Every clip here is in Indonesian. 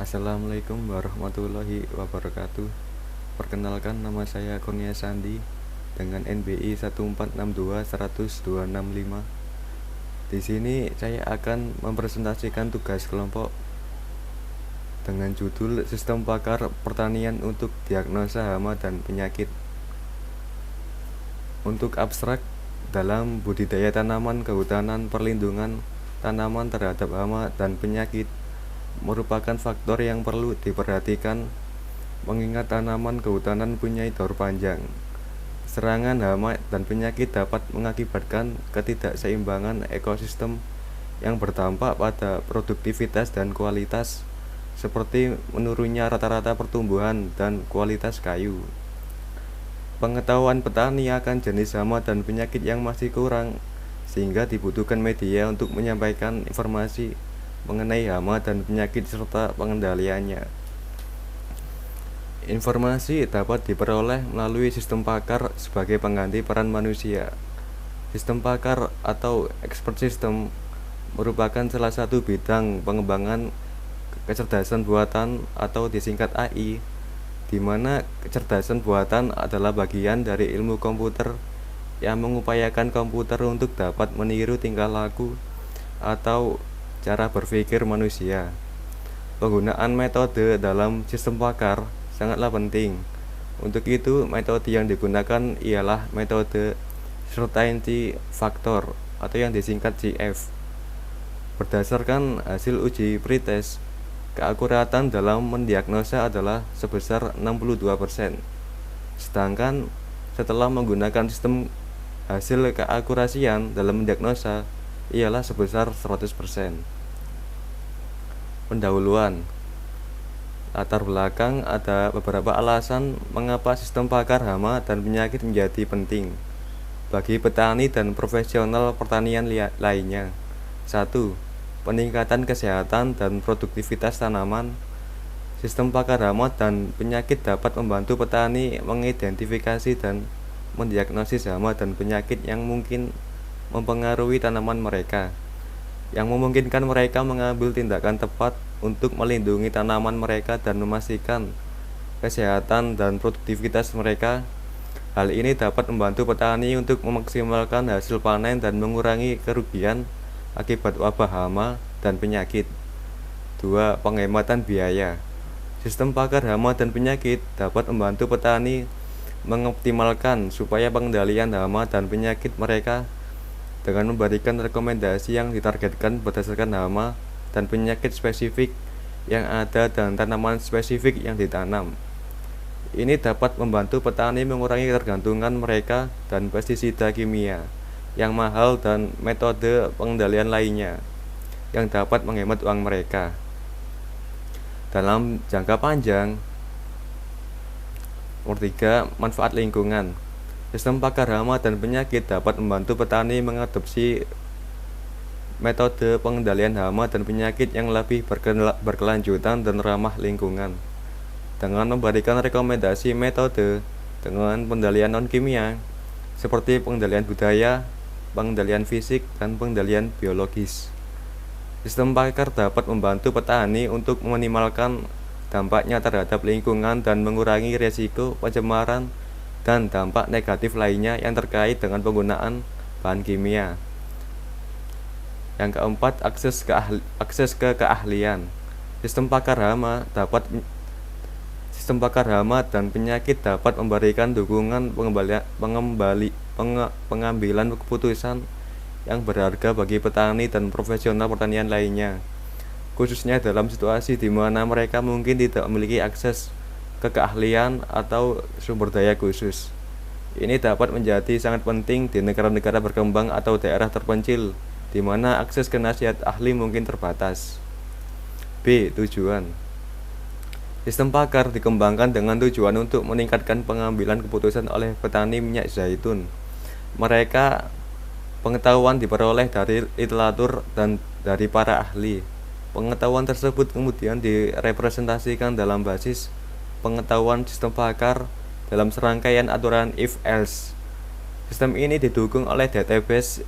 Assalamualaikum warahmatullahi wabarakatuh. Perkenalkan, nama saya Kurnia Sandi dengan NBI 1462100-265. Di sini saya akan mempresentasikan tugas kelompok dengan judul Sistem Pakar Pertanian untuk Diagnosa Hama dan Penyakit. Untuk abstrak, dalam budidaya tanaman kehutanan, perlindungan tanaman terhadap hama dan penyakit merupakan faktor yang perlu diperhatikan, mengingat tanaman kehutanan punya daur panjang. Serangan hama dan penyakit dapat mengakibatkan ketidakseimbangan ekosistem yang berdampak pada produktivitas dan kualitas, seperti menurunnya rata-rata pertumbuhan dan kualitas kayu. Pengetahuan petani akan jenis hama dan penyakit yang masih kurang, sehingga dibutuhkan media untuk menyampaikan informasi mengenai hama dan penyakit serta pengendaliannya. Informasi dapat diperoleh melalui sistem pakar sebagai pengganti peran manusia. Sistem pakar atau expert system merupakan salah satu bidang pengembangan kecerdasan buatan atau disingkat AI, di mana kecerdasan buatan adalah bagian dari ilmu komputer yang mengupayakan komputer untuk dapat meniru tingkah laku atau cara berpikir manusia. Penggunaan metode dalam sistem pakar sangatlah penting. Untuk itu, metode yang digunakan ialah metode certainty factor atau yang disingkat CF. Berdasarkan hasil uji pretest, keakuratan dalam mendiagnosa adalah sebesar 62%. Sedangkan setelah menggunakan sistem, hasil keakurasian dalam mendiagnosa ialah sebesar 100%. Pendahuluan. Latar belakang, ada beberapa alasan mengapa sistem pakar hama dan penyakit menjadi penting bagi petani dan profesional pertanian lainnya. 1. Peningkatan kesehatan dan produktivitas tanaman. Sistem pakar hama dan penyakit dapat membantu petani mengidentifikasi dan mendiagnosis hama dan penyakit yang mungkin mempengaruhi tanaman mereka, yang memungkinkan mereka mengambil tindakan tepat untuk melindungi tanaman mereka dan memastikan kesehatan dan produktivitas mereka. Hal ini dapat membantu petani untuk memaksimalkan hasil panen dan mengurangi kerugian akibat wabah hama dan penyakit. 2. Penghematan biaya. Sistem pakar hama dan penyakit dapat membantu petani mengoptimalkan supaya pengendalian hama dan penyakit mereka dengan memberikan rekomendasi yang ditargetkan berdasarkan hama dan penyakit spesifik yang ada dan tanaman spesifik yang ditanam. Ini dapat membantu petani mengurangi ketergantungan mereka dan pestisida kimia yang mahal dan metode pengendalian lainnya yang dapat menghemat uang mereka. Dalam jangka panjang. Nomor 3. Manfaat lingkungan. Sistem pakar hama dan penyakit dapat membantu petani mengadopsi metode pengendalian hama dan penyakit yang lebih berkelanjutan dan ramah lingkungan, dengan memberikan rekomendasi metode dengan pengendalian non-kimia seperti pengendalian budaya, pengendalian fisik, dan pengendalian biologis. Sistem pakar dapat membantu petani untuk meminimalkan dampaknya terhadap lingkungan dan mengurangi risiko pencemaran dan dampak negatif lainnya yang terkait dengan penggunaan bahan kimia. Yang keempat, akses ke keahlian. Sistem pakar hama dan penyakit dapat memberikan dukungan pengambilan keputusan yang berharga bagi petani dan profesional pertanian lainnya, khususnya dalam situasi di mana mereka mungkin tidak memiliki akses ke keahlian atau sumber daya khusus. Ini dapat menjadi sangat penting di negara-negara berkembang atau daerah terpencil, di mana akses ke nasihat ahli mungkin terbatas. B. Tujuan. Sistem pakar dikembangkan dengan tujuan untuk meningkatkan pengambilan keputusan oleh petani minyak zaitun. Pengetahuan diperoleh dari literatur dan dari para ahli. Pengetahuan tersebut kemudian direpresentasikan dalam basis pengetahuan sistem pakar dalam serangkaian aturan if-else. Sistem ini didukung oleh database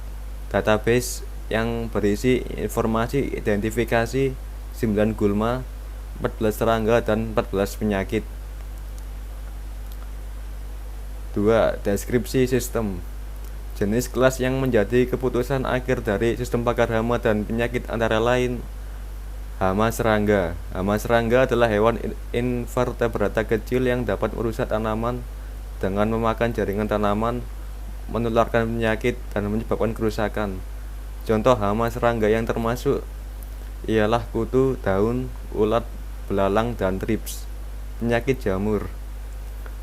yang berisi informasi identifikasi 9 gulma 14 serangga dan 14 penyakit. 2. Deskripsi sistem. Jenis kelas yang menjadi keputusan akhir dari sistem pakar hama dan penyakit antara lain hama serangga. Hama serangga adalah hewan invertebrata kecil yang dapat merusak tanaman dengan memakan jaringan tanaman, menularkan penyakit, dan menyebabkan kerusakan. Contoh hama serangga yang termasuk ialah kutu, daun, ulat, belalang, dan trips. Penyakit jamur.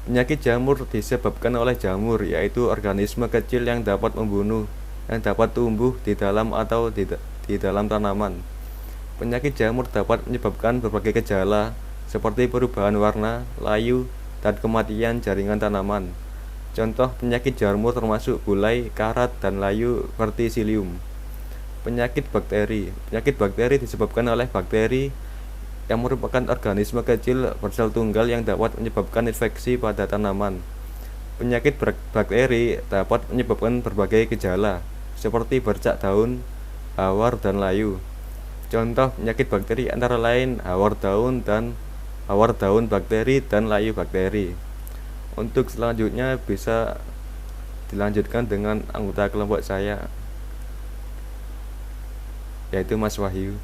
Penyakit jamur disebabkan oleh jamur, yaitu organisme kecil yang dapat membunuh, yang dapat tumbuh di dalam atau di dalam tanaman. Penyakit jamur dapat menyebabkan berbagai gejala, seperti perubahan warna, layu, dan kematian jaringan tanaman. Contoh penyakit jamur termasuk bulai, karat, dan layu verticillium. Penyakit bakteri. Penyakit bakteri disebabkan oleh bakteri yang merupakan organisme kecil bersel tunggal yang dapat menyebabkan infeksi pada tanaman. Penyakit bakteri dapat menyebabkan berbagai gejala, seperti bercak daun, hawar, dan layu. Contoh penyakit bakteri antara lain hawar daun bakteri dan layu bakteri. Untuk selanjutnya bisa dilanjutkan dengan anggota kelompok saya, yaitu Mas Wahyu.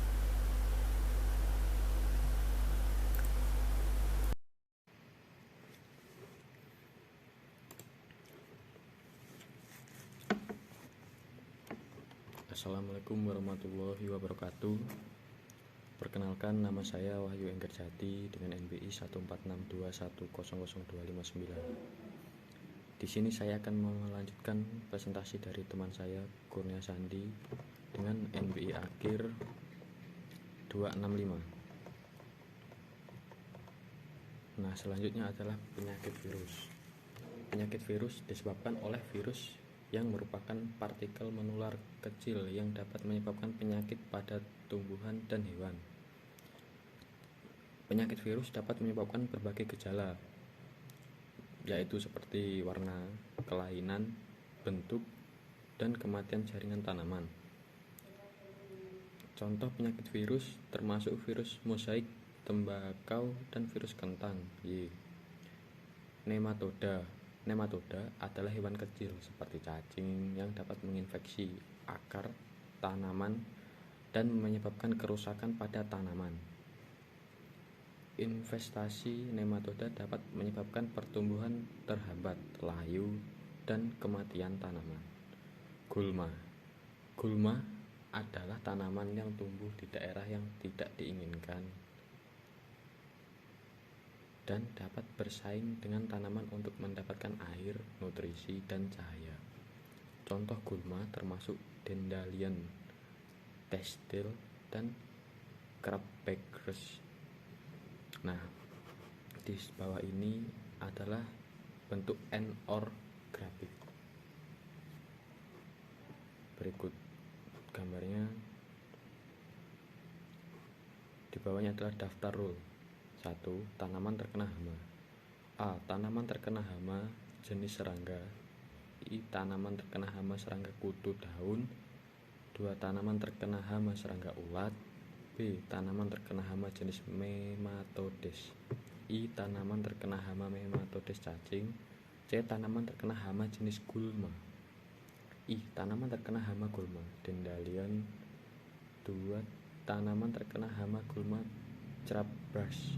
Assalamualaikum warahmatullahi wabarakatuh. Perkenalkan, nama saya Wahyu Enggerjati dengan NBI 14621000259. Di sini saya akan melanjutkan presentasi dari teman saya Kurnia Sandi dengan NBI akhir 265. Nah, selanjutnya adalah penyakit virus. Penyakit virus disebabkan oleh virus yang merupakan partikel menular kecil yang dapat menyebabkan penyakit pada tumbuhan dan hewan. Penyakit virus dapat menyebabkan berbagai gejala, yaitu seperti warna, kelainan, bentuk, dan kematian jaringan tanaman. Contoh penyakit virus termasuk virus mosaik, tembakau, dan virus kentang. Nematoda adalah hewan kecil seperti cacing yang dapat menginfeksi akar tanaman dan menyebabkan kerusakan pada tanaman. Investasi nematoda dapat menyebabkan pertumbuhan terhambat, layu, dan kematian tanaman. Gulma adalah tanaman yang tumbuh di daerah yang tidak diinginkan dan dapat bersaing dengan tanaman untuk mendapatkan air, nutrisi, dan cahaya. Contoh gulma termasuk Dandelion, Testil, dan Crabaphragis. Nah, di bawah ini adalah bentuk N-or-grafik. Berikut gambarnya. Di bawahnya adalah daftar rule. 1. Tanaman terkena hama. A. Tanaman terkena hama jenis serangga. I. Tanaman terkena hama serangga kutu daun. 2. Tanaman terkena hama serangga ulat. B. Tanaman terkena hama jenis nematodes. I. Tanaman terkena hama nematodes cacing. C. Tanaman terkena hama jenis gulma. I. Tanaman terkena hama gulma Dandelion. 2. Tanaman terkena hama gulma Crabaphragis.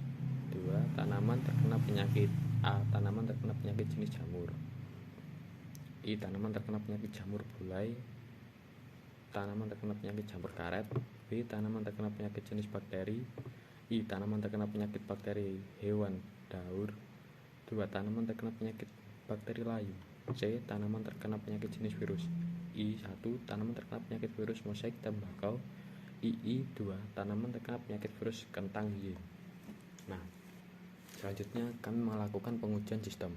2. Tanaman terkena penyakit. A. Tanaman terkena penyakit jenis jamur. I. Tanaman terkena penyakit jamur bulai. Tanaman terkena penyakit jamur karet. B. Tanaman terkena penyakit jenis bakteri. I. Tanaman terkena penyakit bakteri hewan daur. 2. Tanaman terkena penyakit bakteri layu. C. Tanaman terkena penyakit jenis virus. I. 1. Tanaman terkena penyakit virus mosaik tembakau. II. 2. Tanaman terkena penyakit virus kentang Y. Nah, selanjutnya kami melakukan pengujian sistem.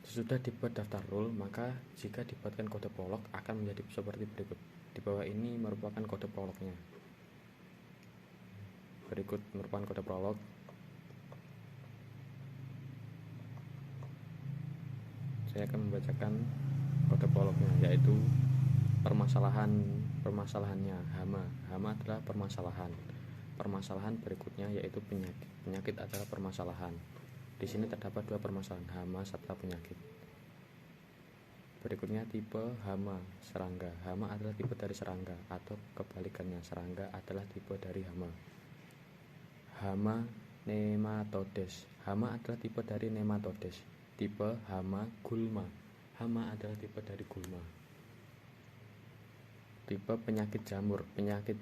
Sesudah dibuat daftar rule, maka jika dibuatkan kode prolog akan menjadi seperti berikut. Di bawah ini merupakan kode prolognya. Berikut merupakan kode prolog. Saya akan membacakan kode prolognya, yaitu permasalahannya. Hama adalah permasalahan. permasalahan berikutnya yaitu penyakit. Penyakit adalah permasalahan. Di sini terdapat dua permasalahan, hama serta penyakit. Berikutnya tipe hama serangga. Hama adalah tipe dari serangga, atau kebalikannya, serangga adalah tipe dari hama. Hama nematodes. Hama adalah tipe dari nematodes. Tipe hama gulma. Hama adalah tipe dari gulma. Tipe penyakit jamur. Penyakit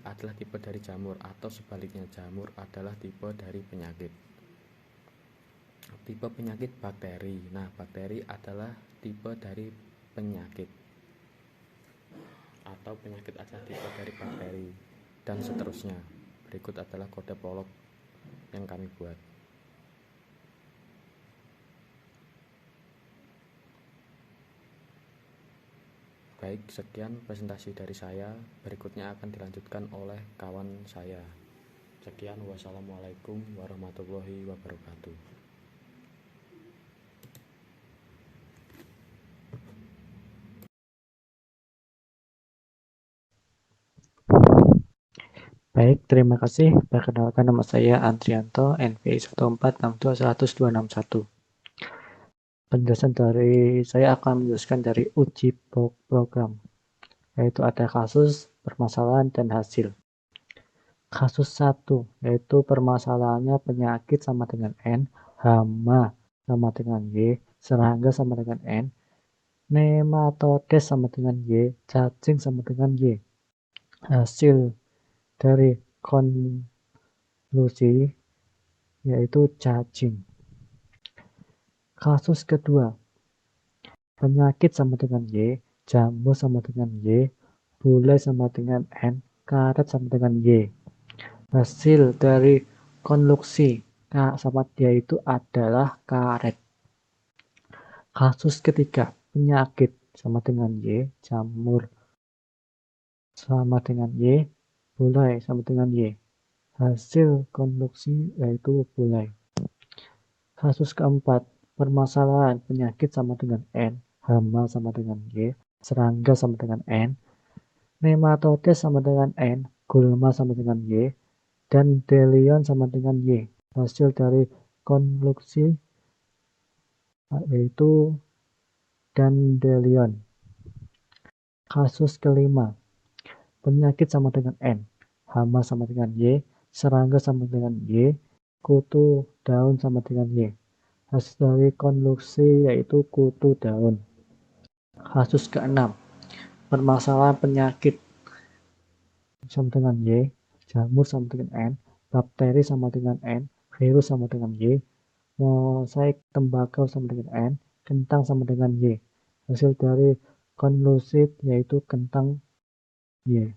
adalah tipe dari jamur, atau sebaliknya, jamur adalah tipe dari penyakit. Tipe penyakit bakteri. Nah, bakteri adalah tipe dari penyakit, atau penyakit adalah tipe dari bakteri, dan seterusnya. Berikut adalah kode prolog yang kami buat. Baik, sekian presentasi dari saya. Berikutnya akan dilanjutkan oleh kawan saya. Sekian, wassalamualaikum warahmatullahi wabarakatuh. Baik, terima kasih. Perkenalkan, nama saya Andrianto, NPI 1462161. Penjelasan dari saya akan menjelaskan dari uji program, yaitu ada kasus, permasalahan, dan hasil. Kasus 1, yaitu permasalahannya penyakit sama dengan N, hama sama dengan Y, serangga sama dengan N, nematodes sama dengan Y, cacing sama dengan Y. Hasil dari konklusi yaitu cacing. Kasus kedua, penyakit sama dengan Y, jamur sama dengan Y, bule sama dengan N, karet sama dengan Y. Hasil dari konklusi K sama dia itu adalah karet. Kasus ketiga, penyakit sama dengan Y, jamur sama dengan Y, bule sama dengan Y. Hasil konklusi yaitu bule. Kasus keempat, permasalahan penyakit sama dengan N, hama sama dengan Y, serangga sama dengan N, nematodes sama dengan N, gulma sama dengan Y, dan dandelion sama dengan Y. Hasil dari konklusi yaitu dandelion. Kasus kelima, penyakit sama dengan N, hama sama dengan Y, serangga sama dengan Y, kutu daun sama dengan Y. Hasil dari konklusi yaitu kutu daun. Kasus keenam, permasalahan penyakit sama dengan Y, jamur sama dengan N, bakteri sama dengan N, virus sama dengan Y, mosaik tembakau sama dengan N, kentang sama dengan Y. Hasil dari konklusi yaitu kentang Y.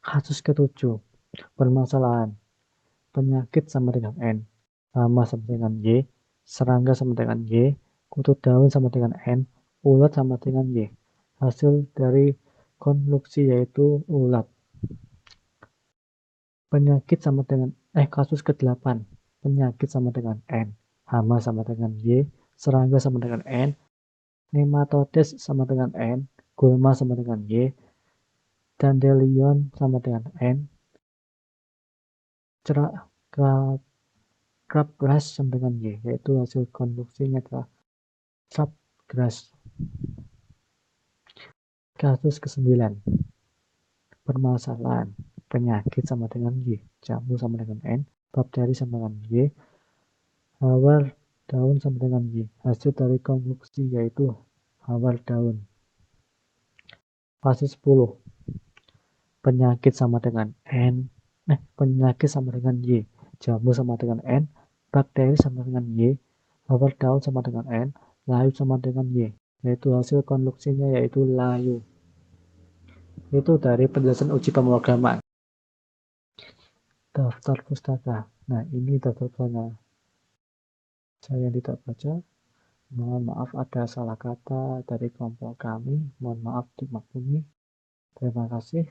Kasus ketujuh, permasalahan penyakit sama dengan N, hama sama dengan Y, serangga sama dengan Y, kutu daun sama dengan N, ulat sama dengan Y. Hasil dari konklusi yaitu ulat. Penyakit sama dengan kasus ke-8, penyakit sama dengan N, hama sama dengan Y, serangga sama dengan N, nematodes sama dengan N, gulma sama dengan Y, dandelion sama dengan N, crabgrass sama dengan Y, yaitu hasil konklusinya adalah crabgrass. Kasus ke-9, permasalahan penyakit sama dengan Y, jamur sama dengan N, bakteri sama dengan Y, hawar daun sama dengan Y. Hasil dari konklusi yaitu hawar daun. Kasus 10, penyakit sama dengan N, penyakit sama dengan Y, jamur sama dengan N, bakteri sama dengan Y, hawar daun sama dengan N, layu sama dengan Y. Yaitu hasil konklusinya yaitu layu. Itu dari penjelasan uji pemrograman. Daftar pustaka. Nah, ini daftar pustaka. Saya tidak baca. Mohon maaf ada salah kata dari kelompok kami. Mohon maaf dimaklumi. Terima kasih.